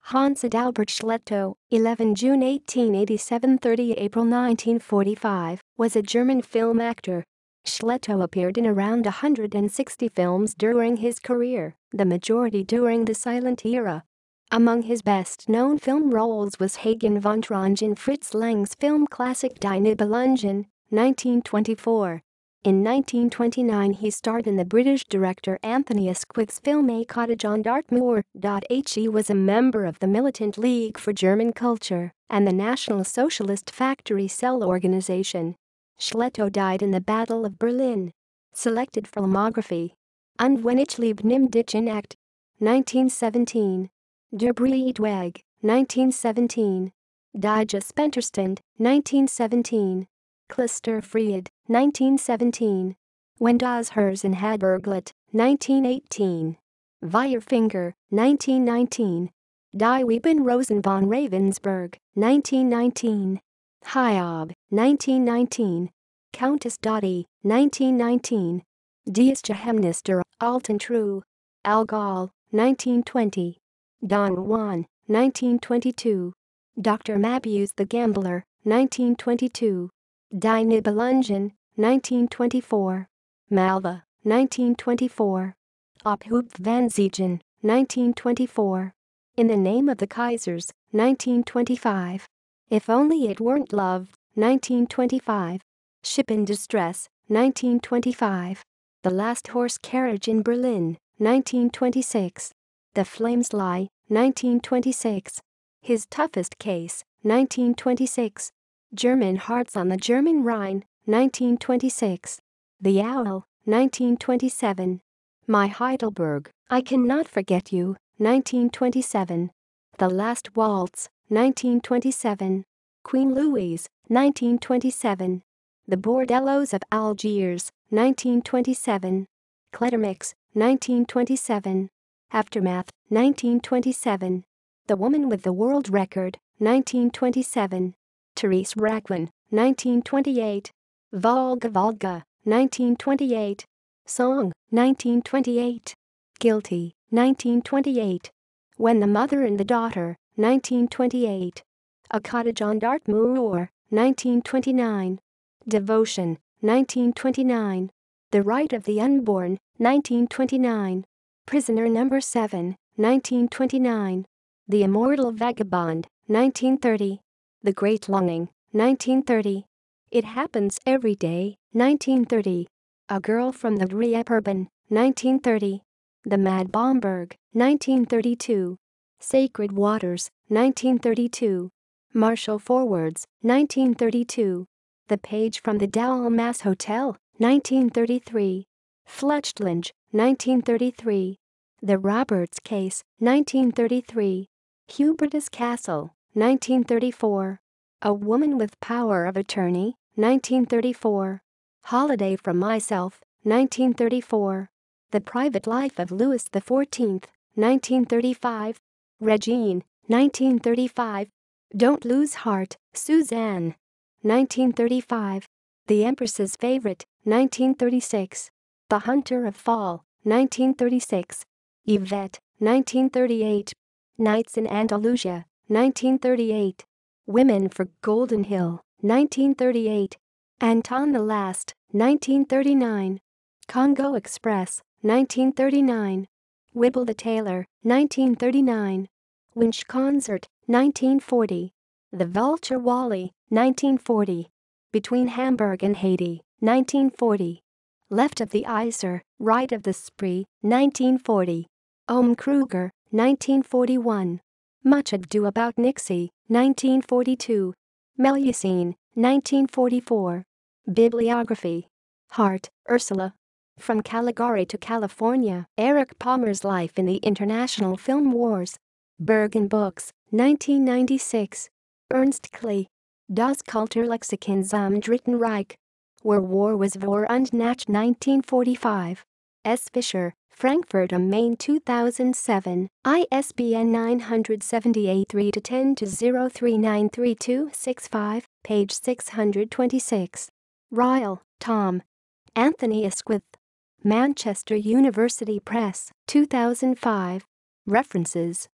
Hans Adalbert Schlettow, 11 June 1887 – 30 April 1945, was a German film actor. Schlettow appeared in around 160 films during his career, the majority during the silent era. Among his best-known film roles was Hagen von Tronje in Fritz Lang's film classic Die Nibelungen, 1924. In 1929 he starred in the British director Anthony Asquith's film A Cottage on Dartmoor.He was a member of the Militant League for German Culture and the National Socialist Factory Cell Organization. Schlettow died in the Battle of Berlin. Selected filmography: Und wenn ich lieb nimm dich in Acht, 1917. Der Breitweg, 1917. Die Gespenterstand, 1917. Klisterfried, 1917. When das Herzen had burglet, 1918. Weierfinger, 1919. Die Weeben Rosen von Ravensburg, 1919. Hiob, 1919. Countess Dottie, 1919. Dies Geheimnis der alten True. Algol, 1920. Don Juan, 1922. Dr. Mabius the Gambler, 1922. Die Nibelungen, 1924. Malva, 1924. Ophub van Ziegen, 1924. In the Name of the Kaisers, 1925. If Only It Weren't Love, 1925. Ship in Distress, 1925. The Last Horse Carriage in Berlin, 1926. The Flames Lie, 1926. His Toughest Case, 1926. German Hearts on the German Rhine, 1926. The Owl, 1927. My Heidelberg, I Cannot Forget You, 1927. The Last Waltz, 1927. Queen Louise, 1927. The Bordellos of Algiers, 1927. Kledermix, 1927. Aftermath, 1927. The Woman with the World Record, 1927. Therese Racklin, 1928. Volga Volga, 1928. Song, 1928. Guilty, 1928. When the Mother and the Daughter, 1928. A Cottage on Dartmoor, 1929. Devotion, 1929. The Right of the Unborn, 1929. Prisoner No. 7, 1929. The Immortal Vagabond, 1930. The Great Longing, 1930. It Happens Every Day, 1930. A Girl from the Rieperben, 1930. The Mad Bomberg, 1932. Sacred Waters, 1932. Martial Forwards, 1932. The Page from the Dalmas Hotel, 1933. Flüchtlinge, 1933. The Roberts Case, 1933. Hubertus Castle, 1934. A Woman with Power of Attorney, 1934. Holiday from Myself, 1934. The Private Life of Louis XIV, 1935. Regine, 1935. Don't Lose Heart, Suzanne, 1935. The Empress's Favorite, 1936. The Hunter of Fall, 1936. Yvette, 1938. Nights in Andalusia, 1938. Women for Golden Hill, 1938. Anton the Last, 1939. Congo Express, 1939. Wibble the Tailor, 1939. Winch Concert, 1940. The Vulture Wally, 1940. Between Hamburg and Haiti, 1940. Left of the Iser, Right of the Spree, 1940. Kruger, 1941. Much Ado About Nixie, 1942. Melusine, 1944. Bibliography. Hart, Ursula. From Caligari to California, Eric Palmer's Life in the International Film Wars. Bergen Books, 1996. Ernst Klee. Das Kulturlexikon zum Dritten Reich. Where War Was Vor und Nach 1945. S. Fischer, Frankfurt am Main 2007, ISBN 978-3-10-039326, page 626. Ryle, Tom. Anthony Asquith. Manchester University Press, 2005. References